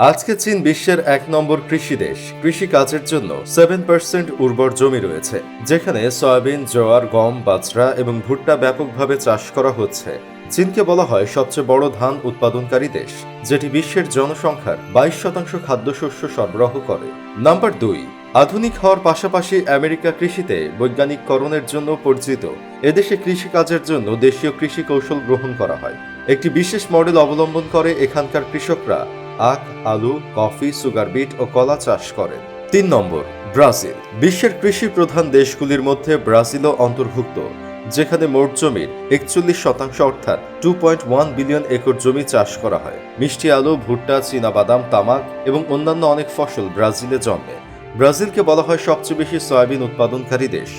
আজকে চীন বিশ্বের ১ নম্বর কৃষি দেশ। কৃষি কাজের জন্য 7% উর্বর জমি রয়েছে, যেখানে সয়াবিন, জোয়ার, গম, বাজরা এবং ভুট্টা ব্যাপকভাবে চাষ করা হচ্ছে। চীনকে বলা হয় সবচেয়ে বড় ধান উৎপাদনকারী দেশ, যেটি বিশ্বের জনসংখ্যার 22% খাদ্যশস্য সরবরাহ করে। নাম্বার ২, আধুনিক হওয়ার পাশাপাশি আমেরিকা কৃষিতে বৈজ্ঞানিককরণের জন্য পরিচিত। এদেশে কৃষিকাজের জন্য দেশীয় কৃষি কৌশল গ্রহণ করা হয়। একটি বিশেষ মডেল অবলম্বন করে এখানকার কৃষকরা আখ, আলু, কফি, সুগার বিট ও কলা চাষ করেন। ৩ নম্বর, ব্রাজিল। বিশ্বের কৃষি প্রধান দেশগুলির মধ্যে ব্রাজিলও অন্তর্ভুক্ত, যেখানে মোট জমির ৪১% অর্থাৎ 2.1 বিলিয়ন একর জমি চাষ করা হয়। মিষ্টি আলু, ভুট্টা, চীনাবাদাম, তামাক এবং অন্যান্য অনেক ফসল ব্রাজিলে জন্মে। ব্রাজিলকে বলা হয় সবচেয়ে বেশি সয়াবিন উৎপাদনকারী দেশ,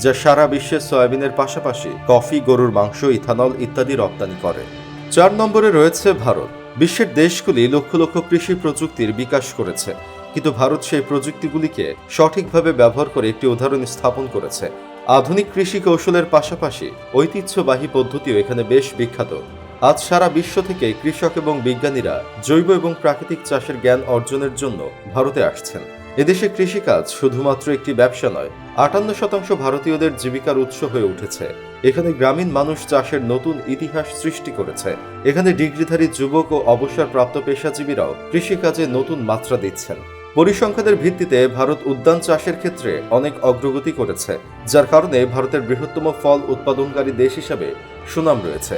যা সারা বিশ্বে সয়াবিনের পাশাপাশি কফি, গরুর মাংস, ইথানল ইত্যাদি রপ্তানি করে। ৪ নম্বরে রয়েছে ভারত। বিশ্বের দেশগুলি লক্ষ লক্ষ কৃষি প্রযুক্তির বিকাশ করেছে, কিন্তু ভারত সেই প্রযুক্তিগুলিকে সঠিকভাবে ব্যবহার করে একটি উদাহরণ স্থাপন করেছে। আধুনিক কৃষি কৌশলের পাশাপাশি ঐতিহ্যবাহী পদ্ধতিও এখানে বেশ বিখ্যাত। আজ সারা বিশ্ব থেকে কৃষক এবং বিজ্ঞানীরা জৈব এবং প্রাকৃতিক চাষের জ্ঞান অর্জনের জন্য ভারতে আসছেন। এদেশে কৃষিকাজ শুধুমাত্র একটি ব্যবসা নয়, ৫৮% ভারতীয়দের জীবিকার উৎস হয়ে উঠেছে। এখানে গ্রামীণ মানুষ চাষের নতুন ইতিহাস সৃষ্টি করেছে। এখানে ডিগ্রিধারী যুবক ও অবসরপ্রাপ্ত পেশাজীবীরাও কৃষিকাজে নতুন মাত্রা দিচ্ছেন। পরিসংখ্যানের ভিত্তিতে ভারত উদ্যান চাষের ক্ষেত্রে অনেক অগ্রগতি করেছে, যার কারণে ভারতের বৃহত্তম ফল উৎপাদনকারী দেশ হিসাবে সুনাম রয়েছে।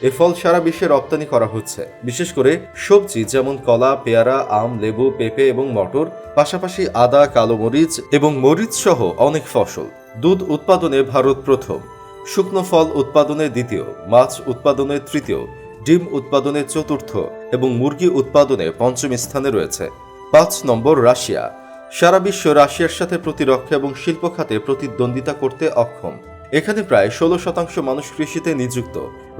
এ ফল সারা বিশ্বে রপ্তানি করা হচ্ছে, বিশেষ করে সবজি যেমন কলা, পেয়ারা, আম, লেবু, পেঁপে এবং মটর, পাশাপাশি আদা, কালো মরিচ এবং মরিচ সহ অনেক ফসল। দুধ উৎপাদনে ভারত প্রথম, শুকনো ফল উৎপাদনে দ্বিতীয়, মাছ উৎপাদনে তৃতীয়, ডিম উৎপাদনে চতুর্থ এবং মুরগি উৎপাদনে পঞ্চম স্থানে রয়েছে। ৫ নম্বর, রাশিয়া। সারা বিশ্ব রাশিয়ার সাথে প্রতিরক্ষা এবং শিল্প খাতে প্রতিদ্বন্দ্বিতা করতে অক্ষম। এখানে প্রায় ১৬% মানুষ কৃষিতে নিযুক্ত।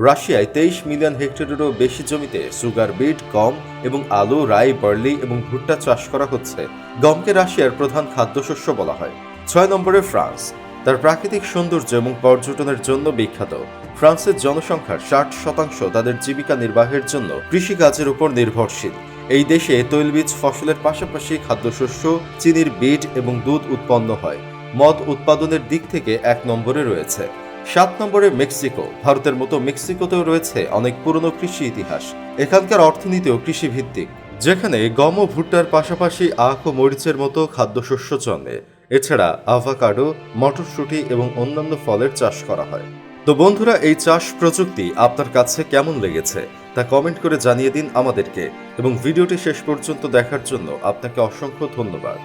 রাশিয়ায় ২৩ মিলিয়ন হেক্টরেরও বেশি জমিতে সুগার বিট, গম এবং আলু, রাই, বার্লি এবং ভুট্টা চাষ করা হচ্ছে। গমকে রাশিয়ার প্রধান খাদ্যশস্য বলা হয়। ৬ নম্বরে ফ্রান্স। তার প্রাকৃতিক সৌন্দর্য এবং পর্যটনের জন্য বিখ্যাত। ফ্রান্সের জনসংখ্যার ৬০% তাদের জীবিকা নির্বাহের জন্য কৃষিকাজের উপর নির্ভরশীল। এই দেশে তৈলবীজ ফসলের পাশাপাশি খাদ্যশস্য, চিনির বিট এবং দুধ উৎপন্ন হয়। মদ উৎপাদনের দিক থেকে ১ নম্বরে রয়েছে। ৭ নম্বরে মেক্সিকো। ভারতের মতো মেক্সিকোতেও রয়েছে অনেক পুরনো কৃষি ইতিহাস। এখানকার অর্থনীতিও কৃষিভিত্তিক, যেখানে গম ও ভুট্টার পাশাপাশি আখ ও মরিচের মতো খাদ্যশস্য জন্মে। এছাড়া আভাকাডো, মটরশুঁটি এবং অন্যান্য ফলের চাষ করা হয়। তো বন্ধুরা, এই চাষ প্রযুক্তি আপনার কাছে কেমন লেগেছে তা কমেন্ট করে জানিয়ে দিন আমাদেরকে, এবং ভিডিওটি শেষ পর্যন্ত দেখার জন্য আপনাকে অসংখ্য ধন্যবাদ।